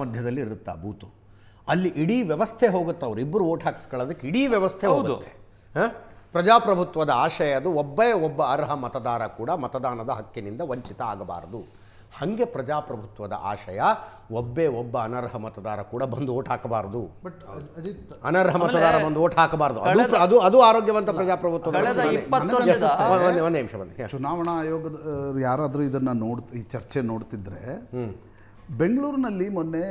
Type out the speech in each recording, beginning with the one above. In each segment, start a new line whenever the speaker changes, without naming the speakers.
ಮಧ್ಯದಲ್ಲಿ ಇರುತ್ತೆ ಆ ಬೂತು. ಅಲ್ಲಿ ಇಡೀ ವ್ಯವಸ್ಥೆ ಹೋಗುತ್ತೆ, ಅವರಿಬ್ಬರು ಓಟ್ ಹಾಕ್ಸ್ಕೊಳ್ಳೋದಕ್ಕೆ ಇಡೀ ವ್ಯವಸ್ಥೆ ಹೋಗುತ್ತೆ. ಪ್ರಜಾಪ್ರಭುತ್ವದ ಆಶಯ ಅದು, ಒಬ್ಬ ಅರ್ಹ ಮತದಾರ ಕೂಡ ಮತದಾನದ ಹಕ್ಕಿನಿಂದ ವಂಚಿತ ಆಗಬಾರದು. ಹಾಗೆ ಪ್ರಜಾಪ್ರಭುತ್ವದ ಆಶಯ ಒಬ್ಬ ಅನರ್ಹ ಮತದಾರ ಕೂಡ ಬಂದು ಓಟ್ ಹಾಕಬಾರದು. ಅನರ್ಹ ಮತದಾರ ಬಂದು ಓಟ್ ಹಾಕಬಾರದು. ಅದು ಆರೋಗ್ಯವಂತ ಪ್ರಜಾಪ್ರಭುತ್ವದ ಒಂದೇ ನಿಮಿಷ ಬನ್ನಿ.
ಚುನಾವಣಾ ಆಯೋಗದ ಯಾರಾದರೂ ಇದನ್ನು ಈ ಚರ್ಚೆ ನೋಡ್ತಿದ್ರೆ, ಬೆಂಗಳೂರಿನಲ್ಲಿ ಮೊನ್ನೆ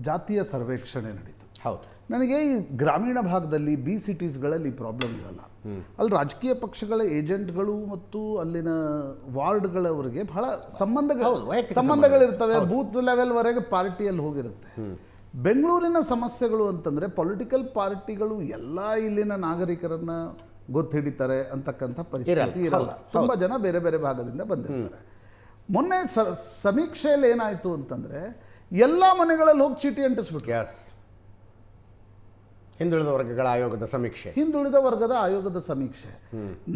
ಜಾತಿಯ ಸರ್ವೇಕ್ಷಣೆ ನಡೀತು.
ಹೌದು.
ನನಗೆ ಈ ಗ್ರಾಮೀಣ ಭಾಗದಲ್ಲಿ ಬಿ ಸಿಟೀಸ್ಗಳಲ್ಲಿ ಪ್ರಾಬ್ಲಮ್ ಇರಲ್ಲ. ಅಲ್ಲಿ ರಾಜಕೀಯ ಪಕ್ಷಗಳ ಏಜೆಂಟ್ಗಳು ಮತ್ತು ಅಲ್ಲಿನ ವಾರ್ಡ್ಗಳವರಿಗೆ ಬಹಳ ಸಂಬಂಧಗಳಿರ್ತವೆ. ಬೂತ್ ಲೆವೆಲ್ವರೆಗೆ ಪಾರ್ಟಿಯಲ್ಲಿ ಹೋಗಿರುತ್ತೆ. ಬೆಂಗಳೂರಿನ ಸಮಸ್ಯೆಗಳು ಅಂತಂದರೆ ಪೊಲಿಟಿಕಲ್ ಪಾರ್ಟಿಗಳು ಎಲ್ಲ ಇಲ್ಲಿನ ನಾಗರಿಕರನ್ನ ಗೊತ್ತಿಡಿತಾರೆ ಅಂತಕ್ಕಂಥ ಪರಿಸ್ಥಿತಿ ಇರಲ್ಲ. ತುಂಬ ಜನ ಬೇರೆ ಬೇರೆ ಭಾಗದಿಂದ ಬಂದಿರ್ತಾರೆ. ಮೊನ್ನೆ ಸಮೀಕ್ಷೆಯಲ್ಲಿ ಏನಾಯಿತು ಅಂತಂದರೆ, ಎಲ್ಲ ಮನೆಗಳಲ್ಲಿ ಹೋಗಿ ಚೀಟಿ ಅಂಟಿಸ್ಬಿಟ್ಟು.
ಹಿಂದುಳಿದ ವರ್ಗಗಳ
ಆಯೋಗದ ಸಮೀಕ್ಷೆ.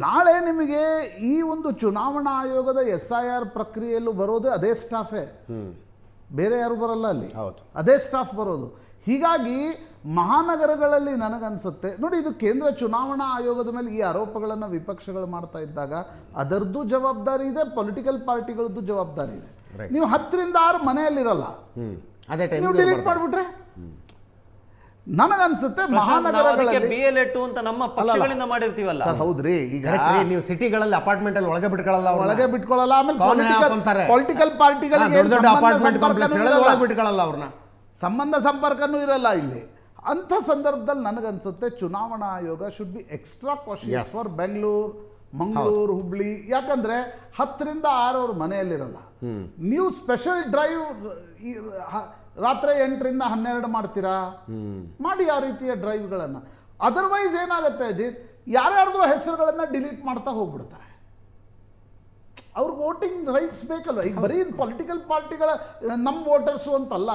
ನಾಳೆ ನಿಮಗೆ ಈ ಒಂದು ಚುನಾವಣಾ ಆಯೋಗದ SIR ಪ್ರಕ್ರಿಯೆಯಲ್ಲೂ ಬರೋದು ಅದೇ ಸ್ಟಾಫೇ, ಬೇರೆ ಯಾರು ಬರಲ್ಲ ಅಲ್ಲಿ.
ಹೌದು,
ಅದೇ ಸ್ಟಾಫ್ ಬರೋದು. ಹೀಗಾಗಿ ಮಹಾನಗರಗಳಲ್ಲಿ ನನಗನ್ಸುತ್ತೆ ನೋಡಿ, ಇದು ಕೇಂದ್ರ ಚುನಾವಣಾ ಆಯೋಗದ ಮೇಲೆ ಈ ಆರೋಪಗಳನ್ನು ವಿಪಕ್ಷಗಳು ಮಾಡ್ತಾ ಇದ್ದಾಗ ಅದರದ್ದು ಜವಾಬ್ದಾರಿ ಇದೆ, ಪೊಲಿಟಿಕಲ್ ಪಾರ್ಟಿಗಳದ್ದು ಜವಾಬ್ದಾರಿ ಇದೆ. ನೀವು 10 ರಿಂದ 6 ಮನೆಯಲ್ಲಿರಲ್ಲ, ನೀವು ಡಿಲೀಟ್ ಮಾಡಿಬಿಟ್ರೆ ನನಗನ್ಸುತ್ತೆ ಮಹಾನಗರಗಳಲ್ಲಿ
ಅಂತ ನಮ್ಮ ಪಕ್ಷಗಳಿಂದ ಮಾಡಿರ್ತೀವಲ್ಲ.
ಹೌದ್ರಿ, ಈಗ
ನೀವು ಸಿಟಿಗಳಲ್ಲಿ ಅಪಾರ್ಟ್ಮೆಂಟ್ ಅಲ್ಲಿ ಒಳಗೆ
ಬಿಟ್ಕೊಳ್ಳಲ್ಲ. ಆಮೇಲೆ ಪೊಲಿಟಿಕಲ್ ಪಾರ್ಟಿಗಳಿಗೆ
ಅಪಾರ್ಟ್ಮೆಂಟ್ ಕಾಂಪ್ಲೆಕ್ಸ್ ಒಳಗೆ ಬಿಟ್ಕೊಳ್ಳಲ್ಲ, ಅವ್ರನ್ನ
ಸಂಬಂಧ ಸಂಪರ್ಕನೂ ಇರಲ್ಲ ಇಲ್ಲಿ. ಅಂಥ ಸಂದರ್ಭದಲ್ಲಿ ನನಗನ್ಸುತ್ತೆ ಚುನಾವಣಾ ಆಯೋಗ should be extra cautious for Bengaluru, Mangaluru, Hubli. ಯಾಕಂದ್ರೆ 10 ರಿಂದ 6 ಅವ್ರ ಮನೆಯಲ್ಲಿರಲ್ಲ. ನೀವು ಸ್ಪೆಷಲ್ ಡ್ರೈವ್ ರಾತ್ರಿ 8 ರಿಂದ 12 ಮಾಡ್ತೀರಾ, ಮಾಡಿ ಆ ರೀತಿಯ ಡ್ರೈವ್ಗಳನ್ನು. ಅದರ್ವೈಸ್ ಏನಾಗುತ್ತೆ ಅಜಿತ್, ಯಾರ್ಯಾರ್ದು ಹೆಸರುಗಳನ್ನ ಡಿಲೀಟ್ ಮಾಡ್ತಾ ಹೋಗ್ಬಿಡ್ತಾರೆ. ಅವ್ರಿಗೆ ವೋಟಿಂಗ್ ರೈಟ್ಸ್ ಬೇಕಲ್ಲ. ಈಗ ಬರೀ ಪೊಲಿಟಿಕಲ್ ಪಾರ್ಟಿಗಳ ನಮ್ಮ ವೋಟರ್ಸು ಅಂತಲ್ಲ,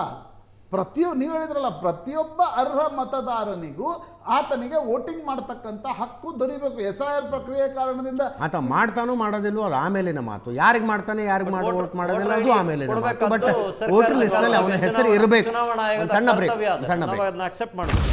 ನೀವು ಹೇಳಿದ್ರಲ್ಲ, ಪ್ರತಿಯೊಬ್ಬ ಅರ್ಹ ಮತದಾರನಿಗೂ ಆತನಿಗೆ ವೋಟಿಂಗ್ ಮಾಡ್ತಕ್ಕಂಥ ಹಕ್ಕು ದೊರೀಬೇಕು. SIR ಪ್ರಕ್ರಿಯೆ ಕಾರಣದಿಂದ
ಆತ ಮಾಡ್ತಾನೋ ಮಾಡೋದಿಲ್ಲೋ ಅದು ಆಮೇಲಿನ ಮಾತು. ಯಾರಿಗೆ ಮಾಡ್ತಾನೆ ಯಾರಿಗೆ ವೋಟ್ ಮಾಡೋದಿಲ್ಲ ಅದು ಆಮೇಲಿನ ಮಾತು. ಬಟ್ ವೋಟರ್ ಲಿಸ್ಟ್ ನಲ್ಲಿ ಅವನ ಹೆಸರು ಇರಬೇಕು. ಸಣ್ಣ ಬ್ರೇಕ್.
ಅಕ್ಸೆಪ್ಟ್ ಮಾಡಬೇಕು.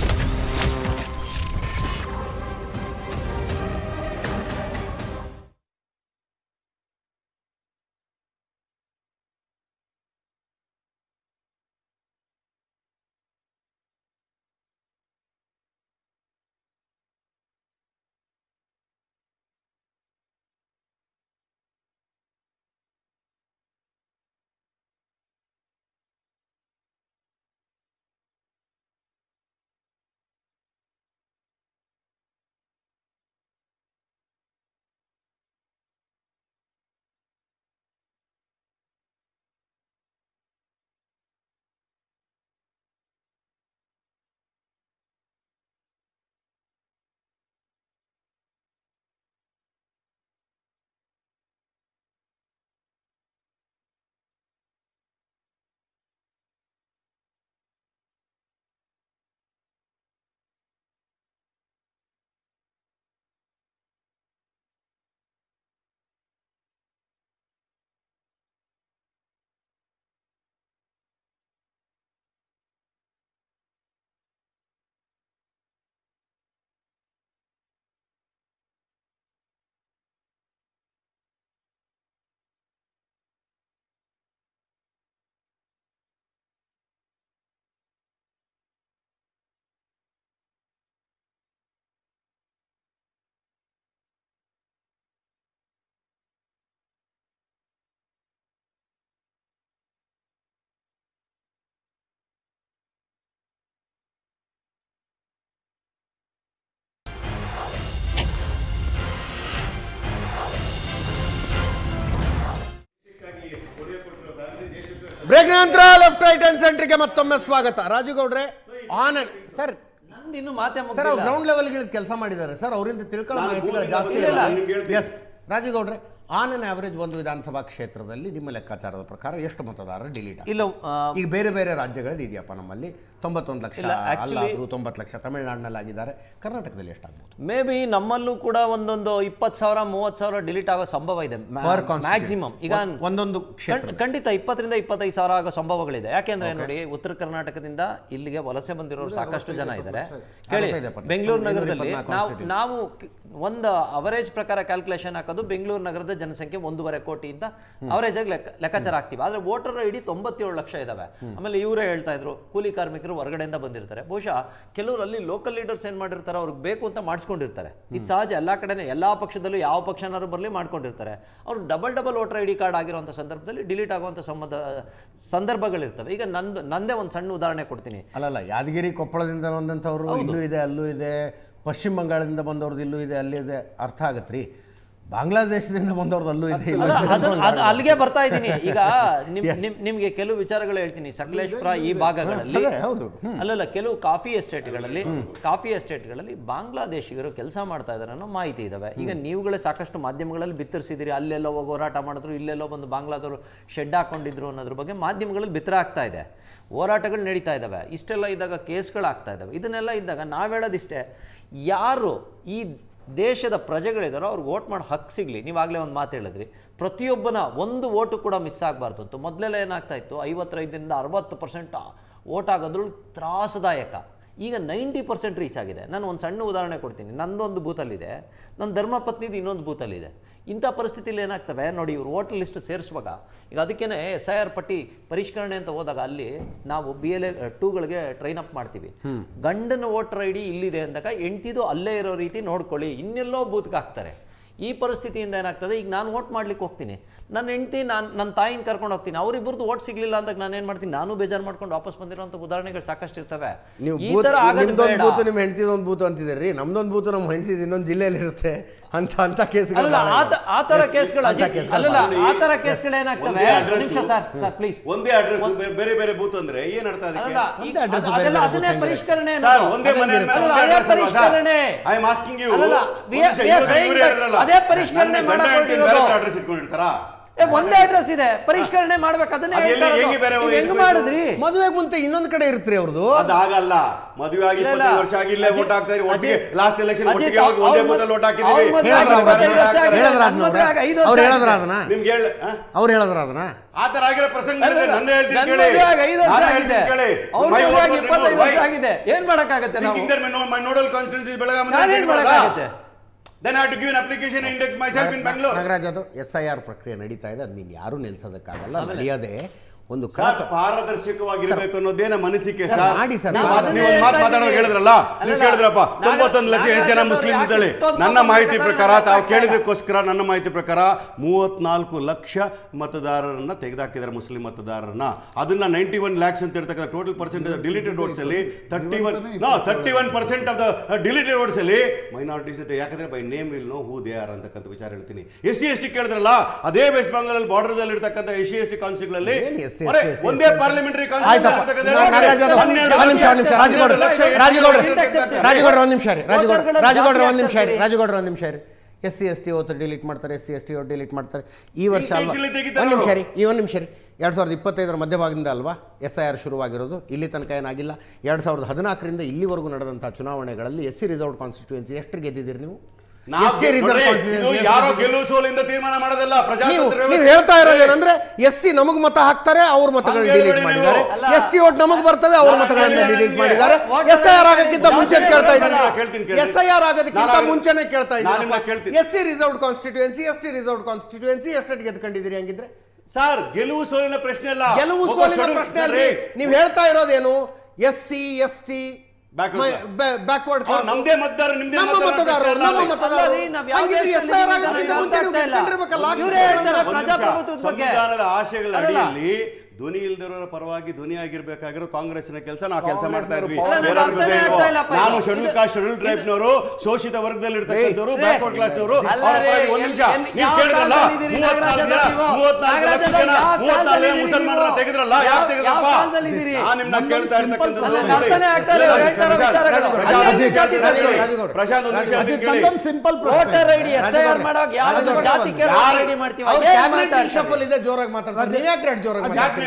ಬ್ರೇಕ್ ನಂತರ ಲೆಫ್ಟ್ ರೈಟ್ ಅಂಡ್ ಸೆಂಟ್ರಿಗೆ ಮತ್ತೊಮ್ಮೆ ಸ್ವಾಗತ. ರಾಜು ಗೌಡ್ರೆ ಆನ್ ಸರ್, ಸರ್ ಅವ್ರು ಗ್ರೌಂಡ್ ಲೆವೆಲ್ ಕೆಲಸ ಮಾಡಿದ್ದಾರೆ ಸರ್, ಅವರಿಂದ ತಿಳ್ಕೊಳ್ಳೋ ಮಾಹಿತಿಗಳು ಜಾಸ್ತಿ ಇಲ್ಲ. ಎಸ್ ರಾಜು ಗೌಡ್ರೆ, ಆನ್ ಅನ್ ಆವರೇಜ್ ಒಂದು ವಿಧಾನಸಭಾ ಕ್ಷೇತ್ರದಲ್ಲಿ ನಿಮ್ಮ ಲೆಕ್ಕಾಚಾರದ ಪ್ರಕಾರ ಎಷ್ಟು ಮತದಾರರು ಡಿಲೀಟ್
ಇಲ್ಲ
ಈಗ ಬೇರೆ ಬೇರೆ ರಾಜ್ಯಗಳಲ್ಲಿ ಇದೆಯಪ್ಪ ನಮ್ಮಲ್ಲಿ 91 ಲಕ್ಷ ಅಲ್ಲಾದರೂ 90 ಲಕ್ಷ ತಮಿಳುನಾಡಿನಲ್ಲಿ ಆಗಿದ್ದಾರೆ. ಕರ್ನಾಟಕದಲ್ಲಿ ಎಷ್ಟಾಗ್ಬೋದು?
ಮೇ ಬಿ ನಮ್ಮಲ್ಲೂ ಕೂಡ ಒಂದೊಂದು 20,000 30,000 ಡಿಲೀಟ್ ಆಗೋ ಸಂಭವ ಇದೆ ಮ್ಯಾಕ್ಸಿಮಮ್. ಈಗ
ಒಂದೊಂದು ಕ್ಷೇತ್ರ
ಖಂಡಿತ 20,000 ರಿಂದ 25,000 ಆಗೋ ಸಂಭವಗಳಿದೆ. ಯಾಕೆಂದ್ರೆ ನೋಡಿ, ಉತ್ತರ ಕರ್ನಾಟಕದಿಂದ ಇಲ್ಲಿಗೆ ವಲಸೆ ಬಂದಿರೋರು ಸಾಕಷ್ಟು ಜನ ಇದ್ದಾರೆ. ಕೇಳಿ, ಬೆಂಗಳೂರು ನಗರದಲ್ಲಿ ನಾವು ಒಂದು ಅವರೇಜ್ ಪ್ರಕಾರ ಕ್ಯಾಲ್ಕುಲೇಷನ್ ಹಾಕೋದು ಬೆಂಗಳೂರು ನಗರದ ಜನಸಂಖ್ಯೆ 1.5 ಕೋಟಿ ಅಂತ ಅವರೇಜ್ ಆಗಿ ಲೆಕ್ಕಾಚಾರ ಹಾಕ್ತೀವಿ. ಆದ್ರೆ ವೋಟರ್ ಐಡಿ 97 ಲಕ್ಷ ಇದಾವೆ. ಆಮೇಲೆ ಇವರೇ ಹೇಳ್ತಾ ಇದ್ರು ಕೂಲಿ ಕಾರ್ಮಿಕರು ಹೊರಗಡೆಯಿಂದ ಬಂದಿರ್ತಾರೆ. ಬಹುಶಃ ಕೆಲವರು ಅಲ್ಲಿ ಲೋಕಲ್ ಲೀಡರ್ಸ್ ಏನ್ ಮಾಡಿರ್ತಾರೆ, ಅವ್ರಿಗೆ ಬೇಕು ಅಂತ ಮಾಡಿಸ್ಕೊಂಡಿರ್ತಾರೆ. ಇದು ಸಹಜ, ಎಲ್ಲಾ ಕಡೆನೇ ಎಲ್ಲಾ ಪಕ್ಷದಲ್ಲೂ ಯಾವ ಪಕ್ಷನಾರು ಬರಲಿ ಮಾಡ್ಕೊಂಡಿರ್ತಾರೆ. ಅವ್ರು ಡಬಲ್ ವೋಟರ್ ಐಡಿ ಕಾರ್ಡ್ ಆಗಿರುವಂತ ಸಂದರ್ಭದಲ್ಲಿ ಡಿಲೀಟ್ ಆಗುವಂತ ಸಂದರ್ಭಗಳಿರ್ತವೆ. ಈಗ ನಂದೇ ಒಂದು ಸಣ್ಣ ಉದಾಹರಣೆ ಕೊಡ್ತೀನಿ.
ಅಲ್ಲಲ್ಲ, ಯಾದಗಿರಿ ಕೊಪ್ಪಳದಿಂದ ಬಂದಂಥವ್ರು ಇಲ್ಲೂ ಇದೆ ಅಲ್ಲೂ ಇದೆ, ಪಶ್ಚಿಮ ಬಂಗಾಳದಿಂದ ಬಂದವ್ರದ್ದು ಇಲ್ಲೂ ಇದೆ ಅಲ್ಲಿದೆ, ಅರ್ಥ ಆಗತ್ರಿ. ಬಾಂಗ್ಲಾದೇಶದಿಂದ ಬಂದವ್ರದ್ದು ಅಲ್ಲೂ ಇದೆ.
ಅಲ್ಲಿಗೆ ಬರ್ತಾ ಇದ್ದೀನಿ. ಈಗ ನಿಮ್ಗೆ ಕೆಲವು ವಿಚಾರಗಳು ಹೇಳ್ತೀನಿ. ಸಕಲೇಶ್ಪುರ ಈ ಭಾಗಗಳಲ್ಲಿ ಅಲ್ಲಲ್ಲ, ಕೆಲವು ಕಾಫಿ ಎಸ್ಟೇಟ್ಗಳಲ್ಲಿ ಬಾಂಗ್ಲಾದೇಶಿಗರು ಕೆಲಸ ಮಾಡ್ತಾ ಇದಾರೆ ಅನ್ನೋ ಮಾಹಿತಿ ಇದಾವೆ. ಈಗ ನೀವುಗಳೇ ಸಾಕಷ್ಟು ಮಾಧ್ಯಮಗಳಲ್ಲಿ ಬಿತ್ತರಿಸಿದಿರಿ, ಅಲ್ಲೆಲ್ಲೋ ಹೋಗಿ ಹೋರಾಟ ಮಾಡಿದ್ರು, ಇಲ್ಲೆಲ್ಲೋ ಬಂದು ಬಾಂಗ್ಲಾದವರು ಶೆಡ್ ಹಾಕೊಂಡಿದ್ರು ಅನ್ನೋದ್ರ ಬಗ್ಗೆ ಮಾಧ್ಯಮಗಳಲ್ಲಿ ಬಿತ್ತರ ಆಗ್ತಾ ಇದೆ. ಹೋರಾಟಗಳು ನಡೀತಾ ಇದ್ದಾವೆ. ಇಷ್ಟೆಲ್ಲ ಇದ್ದಾಗ ಕೇಸ್ಗಳಾಗ್ತಾ ಇದ್ದಾವೆ. ಇದನ್ನೆಲ್ಲ ಇದ್ದಾಗ ನಾವು ಹೇಳೋದಿಷ್ಟೇ, ಯಾರು ಈ ದೇಶದ ಪ್ರಜೆಗಳಿದಾರೋ ಅವ್ರಿಗೆ ವೋಟ್ ಮಾಡಿ ಹಕ್ಕು ಸಿಗಲಿ. ನೀವಾಗಲೇ ಒಂದು ಮಾತು ಹೇಳಿದ್ರಿ, ಪ್ರತಿಯೊಬ್ಬನ ಒಂದು ವೋಟು ಕೂಡ ಮಿಸ್ ಆಗಬಾರ್ದು ಅಂತ. ಮೊದಲೆಲ್ಲ ಏನಾಗ್ತಾ ಇತ್ತು, 55% 60% ವೋಟ್ ಆಗೋದ್ರೂ ತ್ರಾಸದಾಯಕ. ಈಗ 90% ರೀಚ್ ಆಗಿದೆ. ನಾನು ಒಂದು ಸಣ್ಣ ಉದಾಹರಣೆ ಕೊಡ್ತೀನಿ. ನಂದೊಂದು ಬೂತಲ್ಲಿದೆ, ನನ್ನ ಧರ್ಮಪತ್ನಿದು ಇನ್ನೊಂದು ಬೂತಲ್ಲಿದೆ. ಇಂಥ ಪರಿಸ್ಥಿತಿಯಲ್ಲಿ ಏನಾಗ್ತವೆ ನೋಡಿ, ಇವ್ರು ವೋಟರ್ ಲಿಸ್ಟ್ ಸೇರಿಸುವಾಗ, ಈಗ ಅದಕ್ಕೇನೆ SIR ಪಟ್ಟಿ ಪರಿಷ್ಕರಣೆ ಅಂತ ಹೋದಾಗ ಅಲ್ಲಿ ನಾವು BLA 2ಗಳಿಗೆ ಟ್ರೈನ್ ಅಪ್ ಮಾಡ್ತೀವಿ. ಗಂಡನ ವೋಟರ್ ID ಇಲ್ಲಿದೆ ಅಂದಾಗ ಹೆಂಡ್ತಿದು ಅಲ್ಲೇ ಇರೋ ರೀತಿ ನೋಡ್ಕೊಳ್ಳಿ, ಇನ್ನೆಲ್ಲೋ ಬೂತ್ಗೆ ಹಾಕ್ತಾರೆ. ಈ ಪರಿಸ್ಥಿತಿಯಿಂದ ಏನಾಗ್ತದೆ, ಈಗ ನಾನು ವೋಟ್ ಮಾಡ್ಲಿಕ್ಕೆ ಹೋಗ್ತೀನಿ, ನನ್ನ ಹೆಂಡ್ತಿ ನನ್ನ ತಾಯಿನ ಕರ್ಕೊಂಡು ಹೋಗ್ತೀನಿ, ಅವರಿಬ್ಬರದು ವೋಟ್ ಸಿಗ್ಲಿಲ್ಲ ಅಂದಾಗ ನಾನು ಏನು ಮಾಡ್ತೀನಿ, ನಾನು ಬೇಜಾರು ಮಾಡ್ಕೊಂಡು ವಾಪಸ್ ಬಂದಿರೋಂಥ ಉದಾಹರಣೆಗಳು ಸಾಕಷ್ಟು ಇರ್ತವೆ.
ನಿಮ್ದೊಂದು ಬೂತು ನಿಮ್ಮ ಹೆಂಡ್ತಿದೊಂದು ಬೂತು ಅಂತಿದ್ದೀರಿ, ನಮ್ದೊಂದು ಬೂತು ನಮ್ಮ ಹೆಂಡ್ತಿದ್ ಇನ್ನೊಂದು ಜಿಲ್ಲೆಯಲ್ಲಿ ಇರುತ್ತೆ ಅಂತ ಕೇಸ್ಗಳು.
ಆ ತರ ಕೇಸ್ಗಳು ಏನಾಗ್ತವೆ, ಸರ್ ಪ್ಲೀಸ್,
ಒಂದೇ ಅಡ್ರೆಸ್ ಬೇರೆ ಬೇರೆ ಬೂತ್ ಅಂದ್ರೆ ಏನ್ ಅರ್ಥ?
ಅದನ್ನೇ ಪರಿಷ್ಕರಣೆ. ಅದೇ ಪರಿಷ್ಕರಣೆ
ಅಡ್ರೆಸ್ ಇಟ್ಕೊಂಡಿರ್ತಾರಾ?
ಒಂದೇ ಅಡ್ರೆಸ್ ಇದೆ, ಪರಿಷ್ಕರಣೆ ಮಾಡ್ಬೇಕು. ಅದನ್ನೇ ಹೆಂಗ್ ಮಾಡಿದ್ರಿ?
ಮದುವೆ ಮುಂಚೆ ಇನ್ನೊಂದು ಕಡೆ ಇರ್ತೀರಿ ಅವ್ರದ್ದು.
ಅದಾಗಲ್ಲ, ಮದುವೆ ಆಗಿ 25 ವರ್ಷ ಆಗಿ ಇಲ್ಲೇ ವೋಟ್ ಹಾಕ್ತಾ ಇರಿ. ಒಟ್ಟಿಗೆ ಲಾಸ್ಟ್ ಎಲೆಕ್ಷನ್ ಒಟ್ಟಿಗೆ ಹೋಗಿ ಒಂದೇ ಬೂತಲ್ಲಿ ವೋಟ್ ಹಾಕಿದೀವಿ.
ಅವ್ರು ಹೇಳಿದ್ರ ಅದನ್ನ
ಆತರ ಆಗಿರೋ ಪ್ರಸಂಗ ನನ್ನ ಹೇಳ್ತೀನಿ ಕೇಳಿ.
ಏನ್ ಮಾಡಕ್ಕಾಗತ್ತೆ?
Nodal constituency Belagavi. Then I have to give an application and induct myself in Bangalore.
Nagaraj, ಅದು SIR ಪ್ರಕ್ರಿಯೆ ನಡೀತಾ ಇದೆ, ಅದು ನೀನು ಯಾರೂ ನಿಲ್ಸೋದಕ್ಕಾಗಲ್ಲ. ನಡೆಯೋದೇ ಒಂದು
ಪಾರದರ್ಶಕವಾಗಿರ್ಬೇಕು ಅನ್ನೋದೇನ ಮನಸ್ಸಿಗೆ
ಸರ್.
ನೀವು ಒಂದು ಮಾತು ಮಾತಾಡೋದು ಹೇಳಿದ್ರಲ್ಲ, ನೀವು ಕೇಳಿದ್ರಪ್ಪ 91 ಲಕ್ಷ ಎಷ್ಟು ಜನ ಮುಸ್ಲಿಂ ಇದ್ದಾಳೆ. ನನ್ನ ಮಾಹಿತಿ ಪ್ರಕಾರ, ತಾವು ಕೇಳಿದಕ್ಕೋಸ್ಕರ ನನ್ನ ಮಾಹಿತಿ ಪ್ರಕಾರ 34 ಲಕ್ಷ ಮತದಾರರನ್ನ ತೆಗೆದಾಕಿದ್ದಾರೆ, ಮುಸ್ಲಿಂ ಮತದಾರರನ್ನ. ಅದನ್ನ 91 lakhs ಅಂತ ಇರ್ತಕ್ಕಂಥ ಟೋಟಲ್ ಪರ್ಸೆಂಟೇಜ್ ಡಿಲೀಟೆಡ್ ವೋಟ್ಸ್ ಅಲ್ಲಿ 31% ಆಫ್ ದ ಡಿಲೀಟೆಡ್ ವೋಟ್ಸ್ ಅಲ್ಲಿ ಮೈನಾರಿಟೀಸ್ ಇದೆ. ಯಾಕಂದ್ರೆ by name will no who they are ಅಂತಕ್ಕಂಥ ವಿಚಾರ ಹೇಳ್ತೀನಿ. SC/ST ಕೇಳಿದ್ರಲ್ಲ, ಅದೇ ವೆಸ್ಟ್ ಬೆಂಗಾಲ್ ಬಾರ್ಡರ್ ಅಲ್ಲಿ ಇರ್ತಕ್ಕಂಥ SC/ST ಕಾನ್ಸ್ಟಿಟ್ಯೂನ್ಸಿಗಳಲ್ಲಿ ಒಂದೇ ಪಾರ್ಲಿಮೆಂಟರಿ
ರಾಜಗೌಡ್ರ ಒಂದು ನಿಮಿಷ ರೀ. SC/ST ಓಟ್ ಡಿಲೀಟ್ ಮಾಡ್ತಾರೆ, SC/ST ಓಟ್ ಡಿಲೀಟ್ ಮಾಡ್ತಾರೆ. ಈ ವರ್ಷ ಅಲ್ವಾ, ಒಂದು ನಿಮಿಷ ರೀ, 2025 ಮಧ್ಯಭಾಗದಿಂದ ಅಲ್ವಾ SIR ಶುರುವಾಗಿರೋದು. ಇಲ್ಲಿ ತನಕ ಏನಾಗಿಲ್ಲ. 2014ರಿಂದ ಇಲ್ಲಿವರೆಗೂ ನಡೆದಂಥ ಚುನಾವಣೆಗಳಲ್ಲಿ SC ರಿಸರ್ವ್ಡ್ ಕಾನ್ಸ್ಟಿಟ್ಯೂನ್ಸಿ ಎಷ್ಟು ಗೆದ್ದಿದ್ದೀರಿ ನೀವು?
ಯಾರೋ ಗೆಲ್ಲುವ ಸೋಲಿಂದ ತೀರ್ಮಾನ ಮಾಡೋದಲ್ಲ.
ನೀವು ಹೇಳ್ತಾ ಇರೋದೇನಂದ್ರೆ SC ನಮಗ್ ಮತ ಹಾಕ್ತಾರೆ, ಅವ್ರ ಮತಗಳನ್ನ ಡಿಲೀಟ್ ಮಾಡಿದ್ದಾರೆ. ST ಓಟ್ ನಮಗ್ ಬರ್ತವೆ, ಅವ್ರ ಮತಗಳನ್ನ ಡಿಲೀಟ್ ಮಾಡಿದ್ದಾರೆ. SIR ಆಗೋಕ್ಕಿಂತ ಮುಂಚೆ ಕೇಳ್ತಾ ಇದ್ದೀನಿ, SIR ಆಗೋದಕ್ಕಿಂತ ಮುಂಚೆನೆ ಕೇಳ್ತಾ ಇದ್ದೀನಿ. SC reserved constituency, ST reserved constituency ಎಷ್ಟು ಗೆದ್ಕೊಂಡಿದ್ದೀರಿ ಹಂಗಿದ್ರೆ?
ಸರ್, ಗೆಲುವು ಸೋಲಿನ ಪ್ರಶ್ನೆ ಅಲ್ಲ,
ಗೆಲುವು ಸೋಲಿನ ಪ್ರಶ್ನೆ ಅಲ್ರಿ. ನೀವು ಹೇಳ್ತಾ ಇರೋದೇನು, SC ST ಬ್ಯಾಕ್ವರ್ಡ್ ಕ್ಲಾಸ್,
ನಮ್ಮದೇ ಮತದಾರ,
ನಮ್ಮ ಮತದಾರರು, ನಮ್ಮ ಮತದಾರರು. ಹಂಗಿದ್ರೆ SIR ಆಗೋದಕ್ಕಿಂತ ಮುಂಚೆ ನೀವು ಗೆದ್ಕೊಂಡಿರ್ಬೇಕಲ್ಲ.
ಸಂವಿಧಾನದ ಆಶಯಗಳ ಅಡಿಯಲ್ಲಿ ಧ್ವನಿ ಇಲ್ದಿರೋರ ಪರವಾಗಿ ಧ್ವನಿ ಆಗಿರ್ಬೇಕಾಗಿರೋ ಕಾಂಗ್ರೆಸ್ನ ಕೆಲಸ ನಾವು ಕೆಲಸ ಮಾಡ್ತಾ ಇದ್ವಿ.
ಅಲ್ಲ,
ಬೇರೆಯವ್ರ
ಅರ್ಥನೇ
ಜೊತೆ
ಆಗ್ತಾ ಇಲ್ಲಪ್ಪ
ನಾನು
ಇದು.
ಶೆಡ್ಯೂಲ್ ಕಾಸ್ಟ್ ಶೆಡ್ಯೂಲ್ ಟ್ರೈಬ್ನವರು, ಶೋಷಿತ ವರ್ಗದಲ್ಲಿ ಇರ್ತಕ್ಕಂಥವ್ರು, ಬ್ಯಾಕ್ವರ್ಡ್ ಕ್ಲಾಸ್ನವರು,
ಅಲ್ಲ
ಅವ್ರ
ರೀ,
ಪರವಾಗಿ ಒಂದ್ ನಿಮಿಷ ನೀವು
ಯಾವ
ಕೇಳಿದ್ರಲ್ಲ,
ಕಾಲದಲ್ಲಿ ಇದೀರಿ
34 ಲಕ್ಷ ಜನ 34 ಮುಸಲ್ಮಾನರನ್ನ ತೆಗೆದ್ರಲ್ಲ, ಯಾಕೆ ತೆಗೆದ್ರಪ್ಪ? ನಾನು ನಿಮ್ನ ಕೇಳ್ತಾ ಇರ್ತಕ್ಕಂಥದ್ದು ಪ್ರಶಾಂತ್ ಒಂದು ನಿಮಿಷ ಅದನ್ನ ಕೇಳಿ.
ಸಿಂಪಲ್
ವೋಟರ್ ಐಡಿ SIR ಮಾಡೋಕೆ ಯಾವ್ದು ಜಾತಿ ಐಡಿ ಮಾಡ್ತೀವಿ
ಅವ್ರು ಕ್ಯಾಬಿನೆಟ್ ರಿಷಫಲ್ ಇದೆ, ಜೋರಾಗಿ ಮಾತಾಡ್ತಾರೆ. ನೀವು ಯಾಕೆ ಜೋರಾಗಿ ಮಾತಾಡ್ತೀರಿ?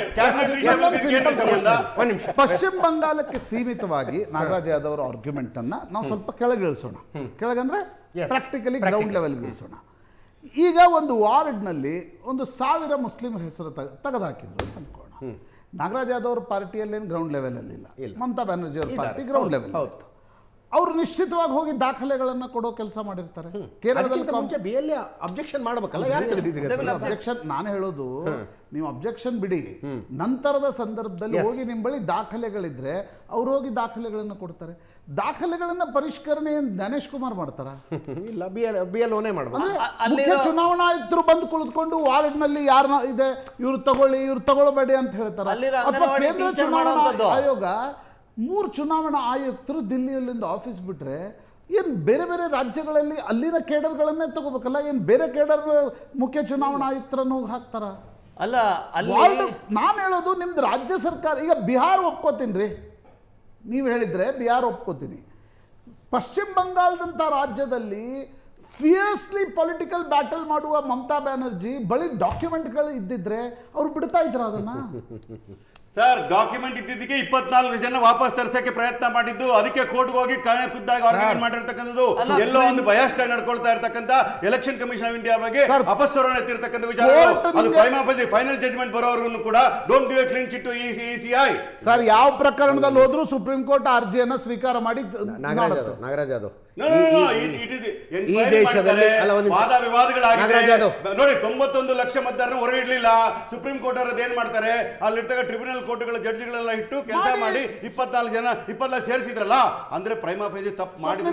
ಒಂದ್ ನಿಮಿಷ.
ಪಶ್ಚಿಮ ಬಂಗಾಳಕ್ಕೆ ಸೀಮಿತವಾಗಿ ನಾಗರಾಜ್ ಯಾದವ್ ಅವರ ಆರ್ಗ್ಯುಮೆಂಟ್ ಅನ್ನ ನಾವು ಸ್ವಲ್ಪ ಕೆಳಗಿಳಿಸೋಣ. ಕೆಳಗಂದ್ರೆ ಪ್ರಾಕ್ಟಿಕಲಿ ಗ್ರೌಂಡ್ ಲೆವೆಲ್ ಇಳಿಸೋಣ. ಈಗ ಒಂದು ವಾರ್ಡ್ನಲ್ಲಿ 1,000 ಮುಸ್ಲಿಮರ ಹೆಸರು ತೆಗೆದುಹಾಕಿದ್ರು ಅಂತ ಅನ್ಕೋಣ. ನಾಗರಾಜ್ ಯಾದವ್ ಅವ್ರ ಪಾರ್ಟಿಯಲ್ಲೇನು ಗ್ರೌಂಡ್ ಲೆವೆಲ್ ಅಲ್ಲಿ ಇಲ್ಲ, ಮಮತಾ ಬ್ಯಾನರ್ಜಿ ಅವ್ರ ಪಾರ್ಟಿ ಗ್ರೌಂಡ್ ಲೆವೆಲ್. ಅವರು ನಿಶ್ಚಿತವಾಗಿ ಹೋಗಿ ದಾಖಲೆಗಳನ್ನ ಕೊಡೋ ಕೆಲಸ ಮಾಡಿರ್ತಾರೆ. ಕೇರಳದಲ್ಲಿ
ಮುಂಚೆ ಬಿಎಲ್ಎ ಅಬ್ಜೆಕ್ಷನ್ ಮಾಡಬೇಕಲ್ಲ, ಯಾಕೆ ತೆಗೆದಿದ್ದೀರಿ?
ಅಬ್ಜೆಕ್ಷನ್ ನಾನು ಹೇಳೋದು, ನೀವು ಅಬ್ಜೆಕ್ಷನ್ ಬಿಡಿ, ನಂತರದ ಸಂದರ್ಭದಲ್ಲಿ ಹೋಗಿ ನಿಮ್ಮ ಬಳಿ ದಾಖಲೆಗಳಿದ್ರೆ ಅವ್ರು ಹೋಗಿ ದಾಖಲೆಗಳನ್ನು ಕೊಡ್ತಾರೆ. ದಾಖಲೆಗಳನ್ನ ಪರಿಷ್ಕರಣೆ ಜ್ಞಾನೇಶ್ ಕುಮಾರ್ ಮಾಡ್ತಾರ?
ಇಲ್ಲ, ಬಿಎಲ್ಒನೇ ಮಾಡಬೇಕು.
ಮುಖ್ಯ ಚುನಾವಣಾ ಆಯುಕ್ತರು ಬಂದು ಕುಳಿತುಕೊಂಡು ವಾರ್ಡ್ ನಲ್ಲಿ ಯಾರನ್ನ ಇದೆ ಇವ್ರು ತಗೊಳ್ಳಿ ಇವ್ರು ತಗೊಳ್ಬೇಡಿ ಅಂತ ಹೇಳ್ತಾರೆ. ಅಥವಾ ಕೇಂದ್ರ ಚುನಾವಣಾ ಆಯೋಗ 3 ಚುನಾವಣಾ ಆಯುಕ್ತರು ದಿಲ್ಲಿಯಲ್ಲಿಂದ ಆಫೀಸ್ ಬಿಟ್ರೆ ಏನು ಬೇರೆ ಬೇರೆ ರಾಜ್ಯಗಳಲ್ಲಿ ಅಲ್ಲಿನ ಕೇಡರ್ಗಳನ್ನೇ ತಗೋಬೇಕಲ್ಲ? ಏನು ಬೇರೆ ಕೇಡರ್ ಮುಖ್ಯ ಚುನಾವಣಾ ಆಯುಕ್ತರನ್ನು ಹಾಕ್ತಾರ?
ಅಲ್ಲ,
ನಾನು ಹೇಳೋದು ನಿಮ್ದು ರಾಜ್ಯ ಸರ್ಕಾರ. ಈಗ ಬಿಹಾರ ಒಪ್ಕೋತೀನಿ ರೀ, ನೀವು ಹೇಳಿದ್ರೆ ಬಿಹಾರ ಒಪ್ಕೋತೀನಿ. ಪಶ್ಚಿಮ ಬಂಗಾಳದಂಥ ರಾಜ್ಯದಲ್ಲಿ ಫಿಯರ್ಸ್ಲಿ ಪೊಲಿಟಿಕಲ್ ಬ್ಯಾಟಲ್ ಮಾಡುವ ಮಮತಾ ಬ್ಯಾನರ್ಜಿ ಬಳಿ ಡಾಕ್ಯುಮೆಂಟ್ಗಳು ಇದ್ದಿದ್ರೆ ಅವ್ರು ಬಿಡ್ತಾ ಇದ್ರ ಅದನ್ನ?
ಸರ್, ಡಾಕ್ಯುಮೆಂಟ್ ಇದ್ದಿದ್ದಕ್ಕೆ 24 ಜನ ವಾಪಸ್ ತರಿಸಕ್ಕೆ ಪ್ರಯತ್ನ ಮಾಡಿದ್ದು, ಅದಕ್ಕೆ ಕೋರ್ಟ್ಗೆ ಹೋಗಿ ಖುದ್ದಾಗಿ ಆರ್ಗ್ಯುಮೆಂಟ್ ಮಾಡಿರ್ತಕ್ಕಂಥದ್ದು. ಎಲ್ಲೋ ಒಂದು ಬಯಾಸ್ ನಡ್ಕೊಳ್ತಾ ಇರ್ತಕ್ಕಂಥ ಎಲೆಕ್ಷನ್ ಕಮಿಷನ್ ಆಫ್ ಇಂಡಿಯಾ ಬಗ್ಗೆ ಅಪಸ್ವರಣ ಎತ್ತಿರ್ತಕ್ಕಂಥ ವಿಚಾರಗಳು. ಅದು ಪ್ರೈಮ್ ಆಫೀಸ್ ಫೈನಲ್ ಜಡ್ಜ್ಮೆಂಟ್ ಬರೋವರೆಗೂ ಕೂಡ don't give a clean chit to ECI.
Sir, ಯಾವ ಪ್ರಕರಣದಲ್ಲಿ ಹೋದ್ರೂ ಸುಪ್ರೀಂ ಕೋರ್ಟ್ ಅರ್ಜಿಯನ್ನು ಸ್ವೀಕಾರ ಮಾಡಿ
ನಾಗರಾಜ್ ಯಾದವ್
ಈ ದೇಶದಲ್ಲಿ ವಾದ ವಿವಾದಗಳಾಗಿದೆ ನೋಡಿ. 91 ಲಕ್ಷ ಮತದಾರರನ್ನು ಹೊರಗೆ ಇಡ್ಲಿಲ್ಲ ಸುಪ್ರೀಂ ಕೋರ್ಟ್ ಅವ್ರದ್ದು. ಏನ್ ಮಾಡ್ತಾರೆ, ಅಲ್ಲಿರ್ತಕ್ಕ ಟ್ರಿಬ್ಯುನಲ್ ಕೋರ್ಟ್ಗಳ ಜಡ್ಜ್ಗಳೆಲ್ಲ ಇಟ್ಟು ಕೆಲಸ ಮಾಡಿ 24 ಜನ 20 ಸೇರಿಸಿದ್ರಲ್ಲ, ಅಂದ್ರೆ ಪ್ರೈಮ್ ಆಫೀಸ್ ತಪ್ಪು ಮಾಡಿದ್ರು.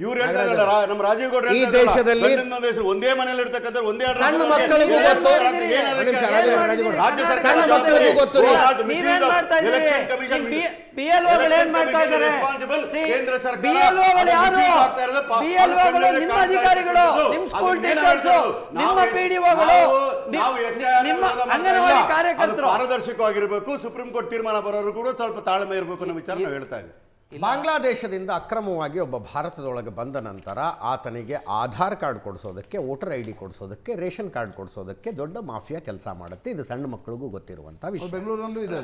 ಇವ್ರು ಹೇಳ್ತಾರಲ್ಲ, ನಮ್ಮ ರಾಜೀವ್ ಗೌಡ್ರು
ಈ ದೇಶದಲ್ಲಿ
ಒಂದೇ ಮನೇಲಿ ಇರ್ತಕ್ಕಂಥ ಒಂದೇ
ಸಣ್ಣ ಮಕ್ಕಳಿಗೂ ಗೊತ್ತು,
ರಾಜ್ಯ
ಸಣ್ಣ ಮಕ್ಕಳಿಗೂ ಗೊತ್ತು.
ಎಲೆಕ್ಷನ್ ಕಮಿಷನ್ ಕೇಂದ್ರ ಸರ್ಕಾರ ಪಾರದರ್ಶಕವಾಗಿರಬೇಕು. ಸುಪ್ರೀಂ ಕೋರ್ಟ್ ತೀರ್ಮಾನ ಬರೋರು ಕೂಡ ಸ್ವಲ್ಪ ತಾಳ್ಮೆ ಇರಬೇಕು ಅನ್ನೋ ವಿಚಾರ ನಾವು ಹೇಳ್ತಾ ಇದ್ದೀವಿ.
ಬಾಂಗ್ಲಾದೇಶದಿಂದ ಅಕ್ರಮವಾಗಿ ಒಬ್ಬ ಭಾರತದೊಳಗೆ ಬಂದ ನಂತರ ಆತನಿಗೆ ಆಧಾರ್ ಕಾರ್ಡ್ ಕೊಡಿಸೋದಕ್ಕೆ, ವೋಟರ್ ID ಕೊಡಿಸೋದಕ್ಕೆ, ರೇಷನ್ ಕಾರ್ಡ್ ಕೊಡಿಸೋದಕ್ಕೆ ದೊಡ್ಡ ಮಾಫಿಯಾ ಕೆಲಸ ಮಾಡುತ್ತೆ. ಇದು ಸಣ್ಣ ಮಕ್ಕಳಿಗೂ ಗೊತ್ತಿರುವಂತ ವಿಷಯ.
ಬೆಂಗಳೂರಿನಲ್ಲೂ ಇದೆ.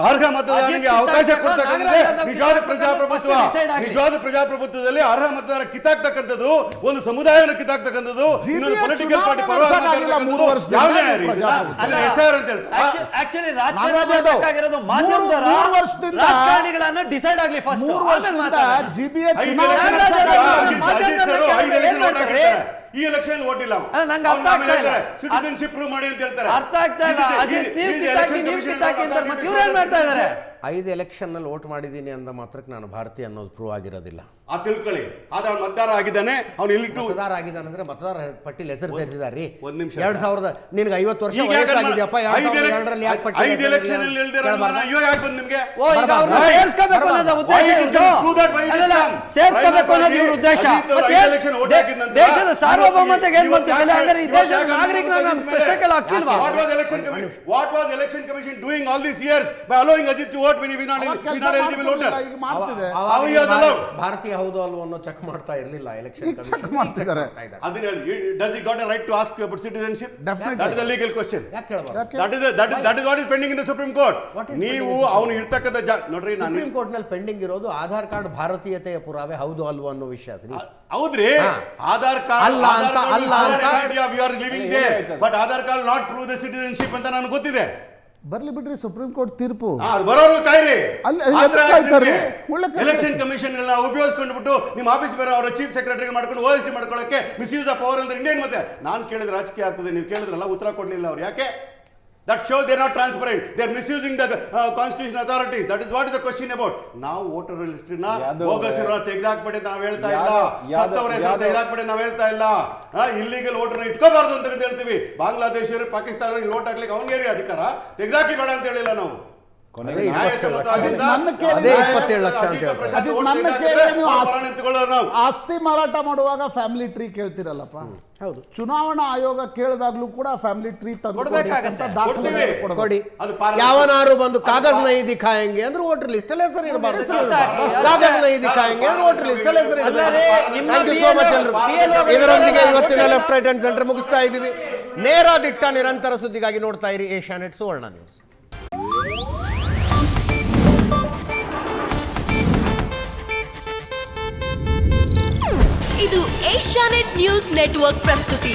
ಅರ್ಹ ಮತದಾರನಿಗೆ ಅವಕಾಶ ಕೊಡ್ತಕ್ಕಂಥದ್ದೇ ನಿಜವಾದ ಪ್ರಜಾಪ್ರಭುತ್ವ. ನಿಜವಾದ ಪ್ರಜಾಪ್ರಭುತ್ವದಲ್ಲಿ ಅರ್ಹ ಮತದಾರ ಕಿತ್ತಾಕ್ತಕ್ಕಂಥದ್ದು, ಒಂದು ಸಮುದಾಯನ ಕಿತ್ತಾಕ್ತಕ್ಕಂಥದ್ದು, ಇನ್ನೊಂದು ಪೊಲಿಟಿಕಲ್ ಪಾರ್ಟಿ ಪರವಾಗಿ
ಡಿಸೈಡ್ ಆಗಲಿ.
ಈ ಎಲೆಕ್ಷನ್ ವೋಟ್ ಇಲ್ಲ, ಸಿಟಿಜನ್ಶಿಪ್ ಪ್ರೂವ್ ಮಾಡಿ ಅಂತ ಹೇಳ್ತಾರೆ.
ಅರ್ಥ ಆಗ್ತಾ ಇಲ್ಲ.
5 ಎಲೆಕ್ಷನ್ ನಲ್ಲಿ ವೋಟ್ ಮಾಡಿದ್ದೀನಿ ಅಂದ ಮಾತ್ರಕ್ಕೆ ನಾನು ಭಾರತೀಯ ಅನ್ನೋದು ಪ್ರೂವ್ ಆಗಿರೋದಿಲ್ಲ.
ಆ ತಿಳ್ಕೊಳ್ಳಿ. ಆದ್ರೆ ಅವ್ನು ಮತದಾರ ಆಗಿದ್ದಾನೆ, ಅವ್ನು ಇಲ್ಲಿಟ್ಟು
ಮತದಾರ ಆಗಿದ್ದಾನೆ ಅಂದ್ರೆ ಮತದಾರ ಪಟ್ಟಿಲಿ ಹೆಸರು ಸೇರಿಸಿದಾರಿ.
2000
ನಿನಗೆ 50 ವರ್ಷ ವಯಸ್ಸಾಗಿದೆಯಪ್ಪ.
2002ರಲ್ಲಿ ಯಾಕೆ ಪಟ್ಟಿ 5 ಎಲೆಕ್ಷನ್ ಅಲ್ಲಿ ಇಲ್ದಿರ ಇವಾಗ ಯಾಕೆ ಬಂದು ನಿಮಗೆ
ಸೇರಿಸಬೇಕು ಅನ್ನೋದು ಉದ್ದೇಶ. ದೇಶದ ಸಾರ್ವಭೌಮತೆಗೆ ಏನು ಬಂತಿದೆ ಅಂದ್ರೆ ಈ ದೇಶದ ನಾಗರಿಕರನ್ನ ಪ್ರಶ್ನೆಗಳು ಆಗ್ತಿಲ್ವಾ?
What was election commission doing all these years by allowing Ajit to vote when he was not eligible voter?
ಭಾರತೀಯ ಹೌದು ಅಲ್ವೋ ಅನ್ನೋ ಚೆಕ್ ಮಾಡ್ತಾ ಇರಲಿಲ್ಲ ಎಲೆಕ್ಷನ್
ಚೆಕ್ ಮಾಡ್ತಿದ್ದಾರೆ.
Does he got a right to ask you about citizenship?
Definitely.
That is a legal question.
ಯಾಕೆ ಕೇಳಬಾರದು?
That is what is pending in the Supreme Court. ನೀವು ಅವನು ಇರ್ತಕ್ಕಂಥ ನೋಡ್ರಿ,
ಸುಪ್ರೀಂ ಕೋರ್ಟ್ ನಲ್ಲಿ ಪೆಂಡಿಂಗ್ ಇರೋದು ಆಧಾರ್ ಕಾರ್ಡ್ ಭಾರತೀಯತೆಯ ಪುರಾವೆ ಹೌದು ಅಲ್ವೋ ಅನ್ನೋ ವಿಷಯ.
ಹೌದ್ರಿ, ಆಧಾರ್ ಕಾರ್ಡ್
ಅಲ್ಲ ಅಂತ
we are living there, but Aadhaar card not prove the citizenship ಅಂತ ನನಗೆ ಗೊತ್ತಿದೆ.
ಬರ್ಲಿ ಬಿಡ್ರಿ, ಸುಪ್ರೀಂ ಕೋರ್ಟ್ ತೀರ್ಪು
ಬರೋರು ಕಾಯ್ರಿ.
ಎಲೆಕ್ಷನ್
ಕಮಿಷನ್ ಉಪಯೋಗಿಸ್ಕೊಂಡ್ಬಿಟ್ಟು ನಿಮ್ಮ ಆಫೀಸ್ ಬೇರೆ ಅವರ ಚೀಫ್ ಸೆಕ್ರೆಟರಿ ಮಾಡ್ಕೊಂಡು OST ಮಾಡ್ಕೊಳ್ಳಕ್ಕೆ ಮಿಸ್ಯೂಸ್ ಆಫ್ ಪವರ್ ಅಂದ್ರೆ ಇನ್ನೇನ್ ಮತ್ತೆ? ನಾನು ಕೇಳಿದ್ರೆ ರಾಜಕೀಯ ಆಗ್ತದೆ, ನೀವು ಕೇಳಿದ್ರಲ್ಲ ಉತ್ತರ ಕೊಡ್ಲಿಲ್ಲ ಅವ್ರು. ಯಾಕೆ That shows they are not transparent. They are misusing the constitutional authorities. That is what is the question about. ನಾವು ವೋಟರ್ ಲಿಸ್ಟ್ನ ಬೋಗಸ್ ಇರೋ ತೆಗೆದಾಕ್ಬಿಟ್ಟು ನಾವು ಹೇಳ್ತಾ ಇಲ್ಲ, ಸತ್ತವರ ಹೆಸರು ತೆಗೆದಾಕ್ಬಿಟ್ಟು ನಾವು ಹೇಳ್ತಾ ಇಲ್ಲ, ಇಲ್ಲಿಗಲ್ ವೋಟರ್ನ ಇಟ್ಕೋಬಾರ್ದು ಅಂತ ಹೇಳ್ತೀವಿ. ಬಾಂಗ್ಲಾದೇಶರು ಪಾಕಿಸ್ತಾನ ವೋಟ್ ಹಾಕ್ಲಿಕ್ಕೆ ಅವನಿಗೆ ಅಧಿಕಾರ, ತೆಗೆದಾಕಿ ಬೇಡ ಅಂತ ಹೇಳಿಲ್ಲ ನಾವು.
ಅದೇ 27 ಲಕ್ಷ ಅಂತ ಹೇಳ್ತಾರೆ.
ಆಸ್ತಿ ಮಾರಾಟ ಮಾಡುವಾಗ ಫ್ಯಾಮಿಲಿ ಟ್ರೀ ಕೇಳ್ತಿರಲ್ಲಪ್ಪ.
ಹೌದು,
ಚುನಾವಣಾ ಆಯೋಗ ಕೇಳಿದಾಗ್ಲೂ ಕೂಡ ಫ್ಯಾಮಿಲಿ ಟ್ರೀ
ಕೊಡಿ. ಯಾವನಾರು ಬಂದು ಕಾಗಜ್ ನಹೀ ದಿಖಾಯಂಗೆ ಅಂದ್ರೆ ವೋಟರ್ ಲಿಸ್ಟ್ ಅಲ್ಲಿ ಹೆಸರು ಇರಬಾರ್ದು. ಕಾಗಜ್ ನಹೀ ದಿಖಾಯಂಗೆ ಅಂದ್ರೆ ವೋಟರ್ ಲಿಸ್ಟ್ ಅಲ್ಲಿ ಹೆಸರು ಇರಬಾರ್ದು. ಥ್ಯಾಂಕ್ ಯು ಸೋ ಮಚ್ ಎಲ್ರು. ಇದರೊಂದಿಗೆ ಇವತ್ತಿನ ಲೆಫ್ಟ್ ರೈಟ್ ಅಂಡ್ ಸೆಂಟರ್ ಮುಗಿಸ್ತಾ ಇದ್ದೀವಿ. ನೇರ ದಿಟ್ಟ ನಿರಂತರ ಸುದ್ದಿಗಾಗಿ ನೋಡ್ತಾ ಇರಿ ಏಷ್ಯಾನೆಟ್ ಸುವರ್ಣ ನ್ಯೂಸ್.
ಇದು ಏಷ್ಯಾನೆಟ್ ನ್ಯೂಸ್ ನೆಟ್ವರ್ಕ್ ಪ್ರಸ್ತುತಿ.